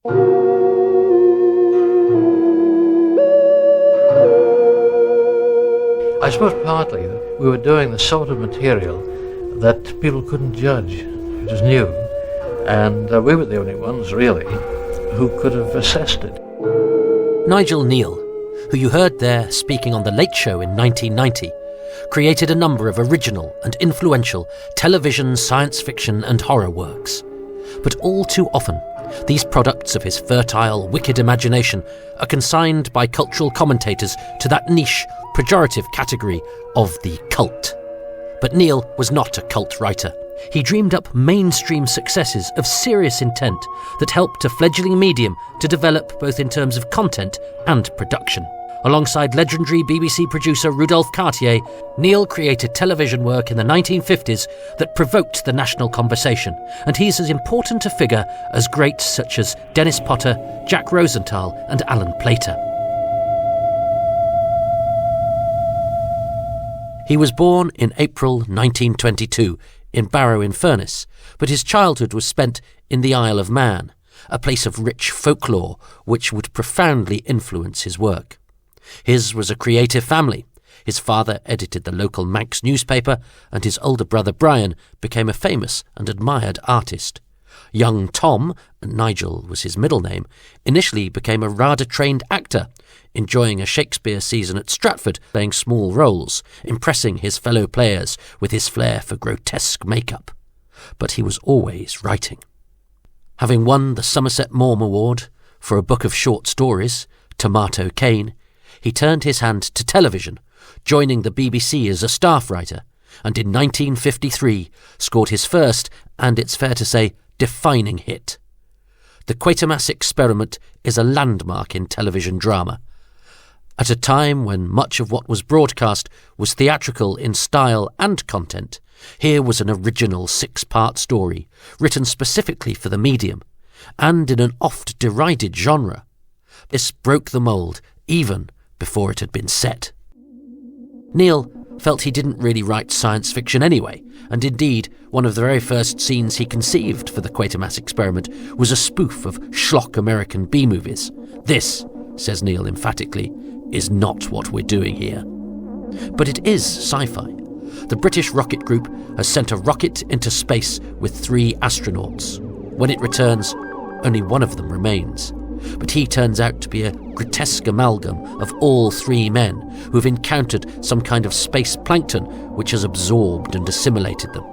I suppose partly we were doing the sort of material that people couldn't judge. It was new, and we were the only ones, really, who could have assessed it. Nigel Kneale, who you heard there speaking on The Late Show in 1990, created a number of original and influential television, science fiction and horror works. But all too often, these products of his fertile, wicked imagination are consigned by cultural commentators to that niche, pejorative category of the cult. But Kneale was not a cult writer. He dreamed up mainstream successes of serious intent that helped a fledgling medium to develop both in terms of content and production. Alongside legendary BBC producer Rudolph Cartier, Kneale created television work in the 1950s that provoked the national conversation, and he's as important a figure as greats such as Dennis Potter, Jack Rosenthal and Alan Plater. He was born in April 1922 in Barrow-in-Furness, but his childhood was spent in the Isle of Man, a place of rich folklore which would profoundly influence his work. His was a creative family. His father edited the local Manx newspaper, and his older brother Brian became a famous and admired artist. Young Tom, Nigel was his middle name, initially became a rather trained actor, enjoying a Shakespeare season at Stratford, playing small roles, impressing his fellow players with his flair for grotesque makeup. But he was always writing. Having won the Somerset Maugham Award for a book of short stories, Tomato Cane, he turned his hand to television, joining the BBC as a staff writer, and in 1953 scored his first, and it's fair to say, defining hit. The Quatermass Experiment is a landmark in television drama. At a time when much of what was broadcast was theatrical in style and content, here was an original 6-part story, written specifically for the medium, and in an oft-derided genre. This broke the mould, even before it had been set. Kneale felt he didn't really write science fiction anyway, and indeed, one of the very first scenes he conceived for the Quatermass Experiment was a spoof of schlock American B-movies. This, says Kneale emphatically, is not what we're doing here. But it is sci-fi. The British rocket group has sent a rocket into space with 3 astronauts. When it returns, only one of them remains. But he turns out to be a grotesque amalgam of all 3 men who've encountered some kind of space plankton which has absorbed and assimilated them.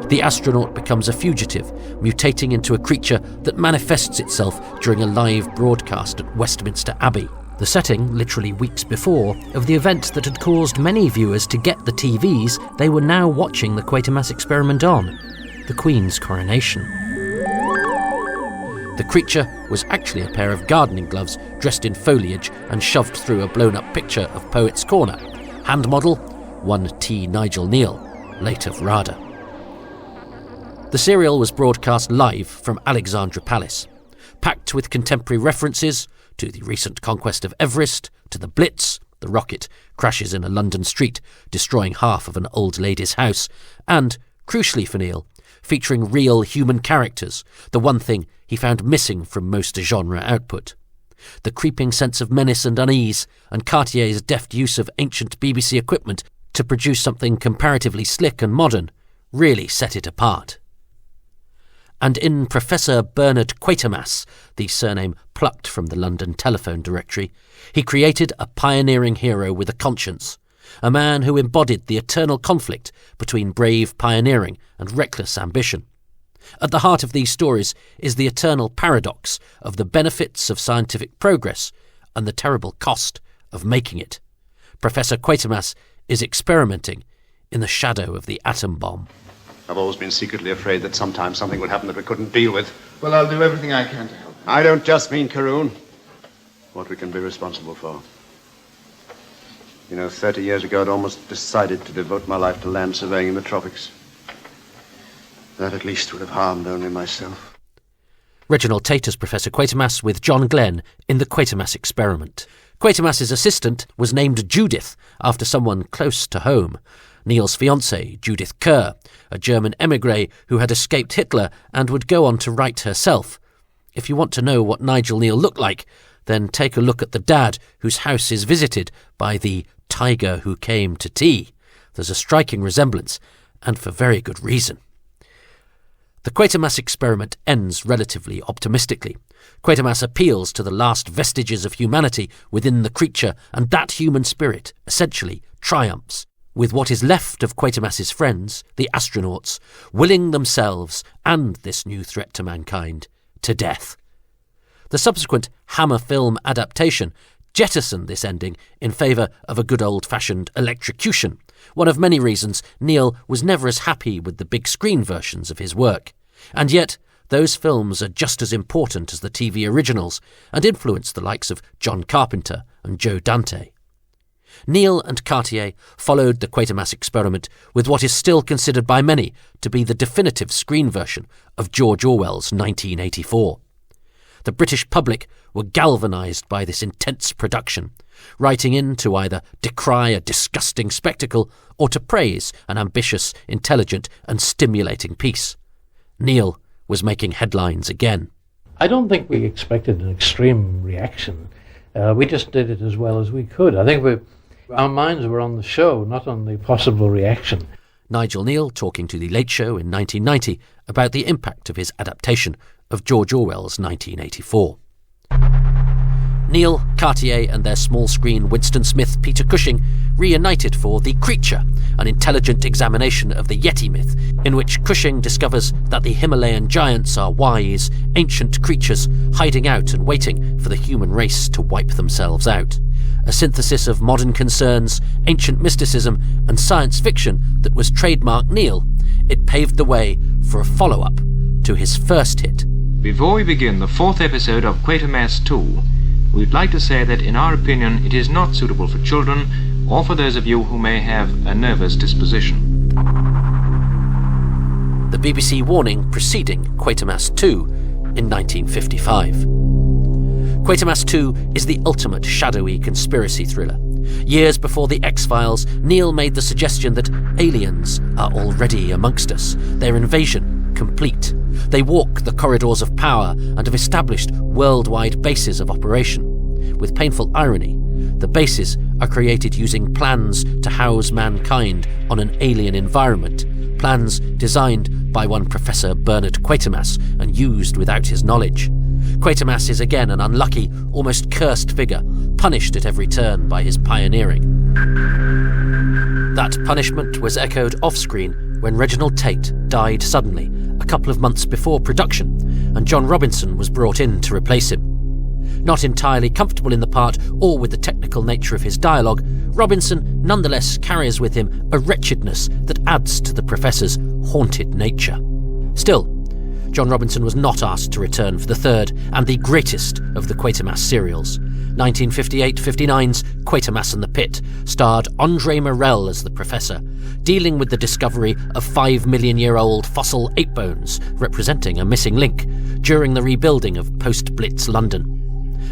The astronaut becomes a fugitive, mutating into a creature that manifests itself during a live broadcast at Westminster Abbey. The setting, literally weeks before, of the event that had caused many viewers to get the TVs they were now watching the Quatermass Experiment on, the Queen's coronation. The creature was actually a pair of gardening gloves dressed in foliage and shoved through a blown-up picture of Poets' Corner. Hand model, 1T Nigel Kneale, late of RADA. The serial was broadcast live from Alexandra Palace, packed with contemporary references to the recent conquest of Everest, to the Blitz, the rocket crashes in a London street, destroying half of an old lady's house, and, crucially for Kneale, featuring real human characters, the one thing he found missing from most genre output. The creeping sense of menace and unease, and Cartier's deft use of ancient BBC equipment to produce something comparatively slick and modern, really set it apart. And in Professor Bernard Quatermass, the surname plucked from the London telephone directory, he created a pioneering hero with a conscience, a man who embodied the eternal conflict between brave pioneering and reckless ambition. At the heart of these stories is the eternal paradox of the benefits of scientific progress and the terrible cost of making it. Professor Quatermass is experimenting in the shadow of the atom bomb. I've always been secretly afraid that sometime something would happen that we couldn't deal with. Well, I'll do everything I can to help. I don't just mean Caroon. What we can be responsible for. You know, 30 years ago, I'd almost decided to devote my life to land surveying in the tropics. That at least would have harmed only myself. Reginald Tate as Professor Quatermass with John Glenn in the Quatermass Experiment. Quatermass's assistant was named Judith after someone close to home. Kneale's fiancée, Judith Kerr, a German émigré who had escaped Hitler and would go on to write herself. If you want to know what Nigel Kneale looked like, then take a look at the dad whose house is visited by the tiger who came to tea. There's a striking resemblance, and for very good reason. The Quatermass experiment ends relatively optimistically. Quatermass appeals to the last vestiges of humanity within the creature, and that human spirit essentially triumphs, with what is left of Quatermass's friends, the astronauts, willing themselves and this new threat to mankind to death. The subsequent Hammer film adaptation jettisoned this ending in favour of a good old-fashioned electrocution, one of many reasons Kneale was never as happy with the big screen versions of his work. And yet, those films are just as important as the TV originals and influenced the likes of John Carpenter and Joe Dante. Kneale and Cartier followed the Quatermass experiment with what is still considered by many to be the definitive screen version of George Orwell's 1984. The British public were galvanised by this intense production, writing in to either decry a disgusting spectacle or to praise an ambitious, intelligent and stimulating piece. Kneale was making headlines again. I don't think we expected an extreme reaction. We just did it as well as we could. I think our minds were on the show, not on the possible reaction. Nigel Kneale talking to The Late Show in 1990 about the impact of his adaptation of George Orwell's 1984. Kneale, Cartier and their small-screen Winston Smith Peter Cushing reunited for The Creature, an intelligent examination of the Yeti myth, in which Cushing discovers that the Himalayan giants are wise, ancient creatures hiding out and waiting for the human race to wipe themselves out. A synthesis of modern concerns, ancient mysticism and science fiction that was trademark Kneale, it paved the way for a follow-up to his first hit. Before we begin the fourth episode of Quatermass 2, we'd like to say that in our opinion it is not suitable for children or for those of you who may have a nervous disposition. The BBC warning preceding Quatermass 2 in 1955. Quatermass 2 is the ultimate shadowy conspiracy thriller. Years before The X-Files, Kneale made the suggestion that aliens are already amongst us, their invasion complete. They walk the corridors of power and have established worldwide bases of operation. With painful irony, the bases are created using plans to house mankind on an alien environment, plans designed by one Professor Bernard Quatermass and used without his knowledge. Quatermass is again an unlucky, almost cursed figure, punished at every turn by his pioneering. That punishment was echoed off-screen when Reginald Tate died suddenly a couple of months before production, and John Robinson was brought in to replace him. Not entirely comfortable in the part or with the technical nature of his dialogue, Robinson nonetheless carries with him a wretchedness that adds to the Professor's haunted nature. Still, John Robinson was not asked to return for the third and the greatest of the Quatermass serials. 1958-59's Quatermass and the Pit starred Andre Morell as the Professor, dealing with the discovery of 5 million-year-old fossil ape bones representing a missing link during the rebuilding of post-Blitz London.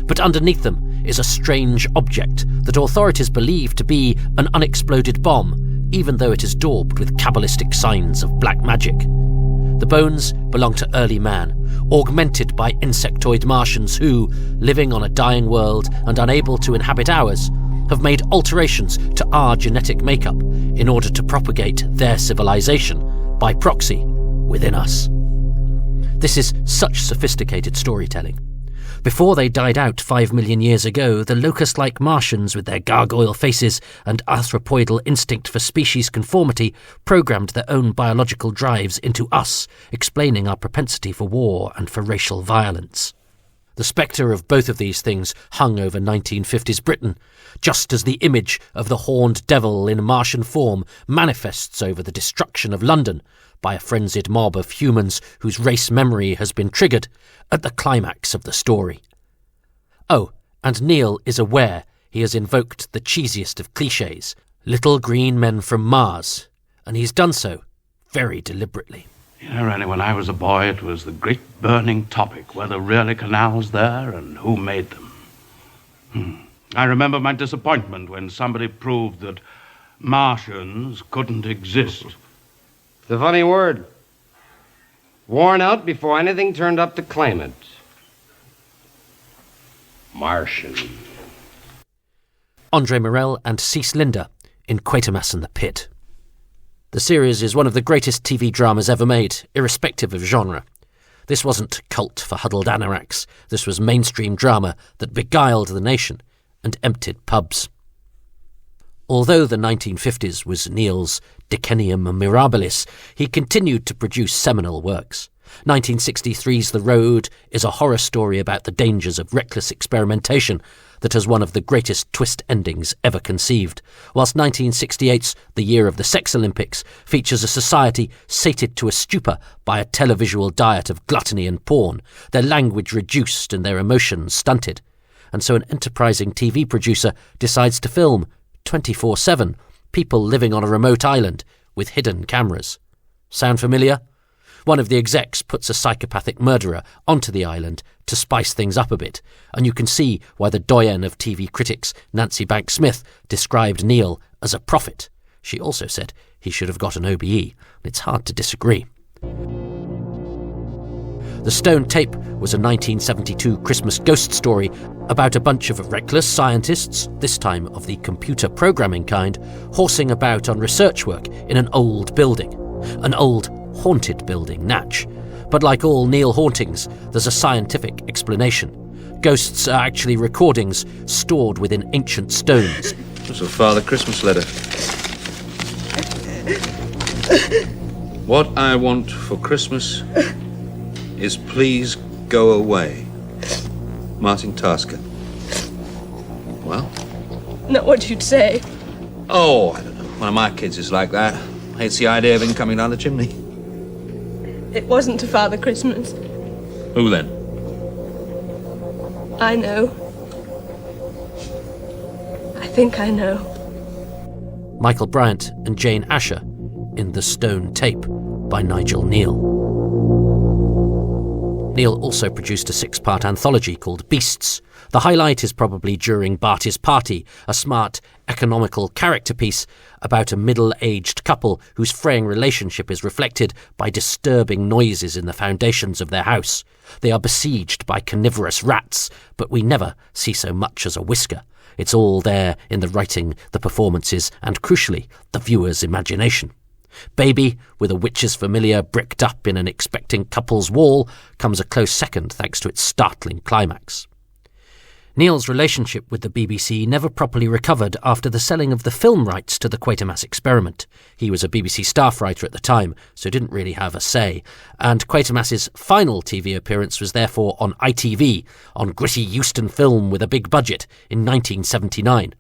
But underneath them is a strange object that authorities believe to be an unexploded bomb, even though it is daubed with Kabbalistic signs of black magic. The bones belong to early man, augmented by insectoid Martians who, living on a dying world and unable to inhabit ours, have made alterations to our genetic makeup in order to propagate their civilization, by proxy, within us. This is such sophisticated storytelling. Before they died out 5 million years ago, the locust-like Martians with their gargoyle faces and arthropoidal instinct for species conformity programmed their own biological drives into us, explaining our propensity for war and for racial violence. The spectre of both of these things hung over 1950s Britain, just as the image of the horned devil in Martian form manifests over the destruction of London by a frenzied mob of humans whose race memory has been triggered at the climax of the story. Oh, and Kneale is aware he has invoked the cheesiest of clichés, little green men from Mars, and he's done so very deliberately. You know, Randy, when I was a boy, it was the great burning topic, were there really canals there and who made them? I remember my disappointment when somebody proved that Martians couldn't exist. It's a funny word. Worn out before anything turned up to claim it. Martian. Andre Morel and Cease Linder in Quatermass and the Pit. The series is one of the greatest TV dramas ever made, irrespective of genre. This wasn't cult for huddled anoraks. This was mainstream drama that beguiled the nation and emptied pubs. Although the 1950s was Kneale's decennium mirabilis, he continued to produce seminal works. 1963's The Road is a horror story about the dangers of reckless experimentation that has one of the greatest twist endings ever conceived, whilst 1968's The Year of the Sex Olympics features a society sated to a stupor by a televisual diet of gluttony and porn, their language reduced and their emotions stunted. And so an enterprising TV producer decides to film 24/7 people living on a remote island with hidden cameras. Sound familiar? One of the execs puts a psychopathic murderer onto the island to spice things up a bit, and you can see why the doyen of TV critics, Nancy Banks-Smith, described Kneale as a prophet. She also said he should have got an OBE, and it's hard to disagree. The Stone Tape was a 1972 Christmas ghost story about a bunch of reckless scientists, this time of the computer programming kind, horsing about on research work in an old building. An old, haunted building, Natch. But like all Kneale hauntings, there's a scientific explanation. Ghosts are actually recordings stored within ancient stones. It's a Father Christmas letter. What I want for Christmas is please go away. Martin Tasker. Well? Not what you'd say. Oh, I don't know. One of my kids is like that. Hates the idea of him coming down the chimney. It wasn't to Father Christmas. Who then? I know. I think I know. Michael Bryant and Jane Asher in The Stone Tape by Nigel Kneale. Kneale also produced a 6-part anthology called Beasts. The highlight is probably During Barty's Party, a smart, economical character piece about a middle-aged couple whose fraying relationship is reflected by disturbing noises in the foundations of their house. They are besieged by carnivorous rats, but we never see so much as a whisker. It's all there in the writing, the performances, and crucially, the viewer's imagination. Baby, with a witch's familiar bricked up in an expecting couple's wall, comes a close second thanks to its startling climax. Kneale's relationship with the BBC never properly recovered after the selling of the film rights to the Quatermass experiment. He was a BBC staff writer at the time, so didn't really have a say, and Quatermass's final TV appearance was therefore on ITV, on gritty Euston film with a big budget, in 1979.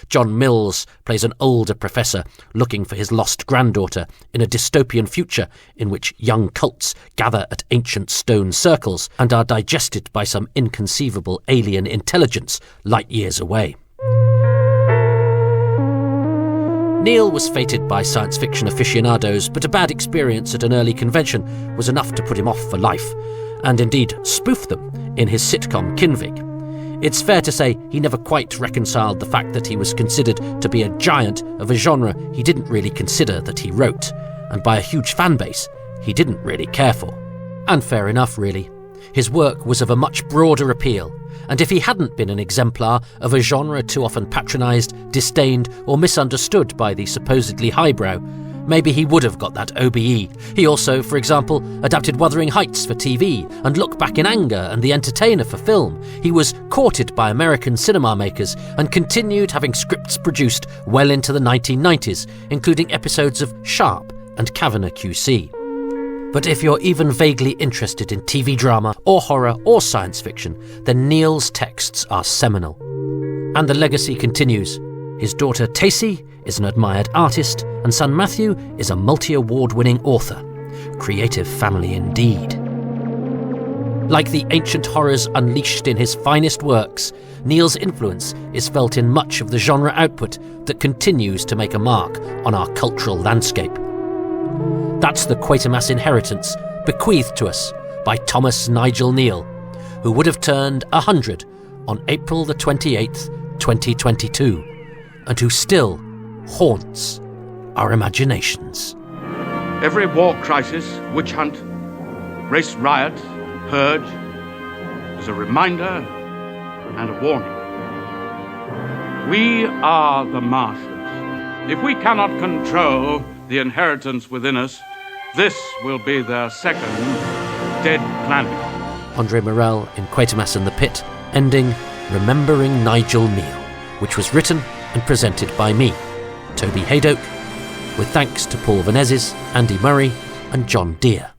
John Mills plays an older professor looking for his lost granddaughter in a dystopian future in which young cults gather at ancient stone circles and are digested by some inconceivable alien intelligence light years away. Kneale was feted by science fiction aficionados, but a bad experience at an early convention was enough to put him off for life, and indeed spoofed them in his sitcom Kinvig. It's fair to say he never quite reconciled the fact that he was considered to be a giant of a genre he didn't really consider that he wrote, and by a huge fan base he didn't really care for. And fair enough, really. His work was of a much broader appeal, and if he hadn't been an exemplar of a genre too often patronised, disdained, or misunderstood by the supposedly highbrow, maybe he would have got that OBE. He also, for example, adapted Wuthering Heights for TV and Look Back in Anger and The Entertainer for film. He was courted by American cinema makers and continued having scripts produced well into the 1990s, including episodes of Sharp and Kavanagh QC. But if you're even vaguely interested in TV drama or horror or science fiction, then Kneale's texts are seminal. And the legacy continues. His daughter Tacey is an admired artist, and son Matthew is a multi-award-winning author. Creative family indeed. Like the ancient horrors unleashed in his finest works, Kneale's influence is felt in much of the genre output that continues to make a mark on our cultural landscape. That's the Quatermass inheritance bequeathed to us by Thomas Nigel Kneale, who would have turned 100 on April the 28th, 2022, and who still haunts our imaginations. Every war crisis, witch hunt, race riot, purge is a reminder and a warning. We are the masters. If we cannot control the inheritance within us, this will be their second dead planet. Andre Morel in Quatermass and the Pit, ending Remembering Nigel Kneale, which was written and presented by me, Toby Hadoke, with thanks to Paul Vanezis, Andy Murray and John Deere.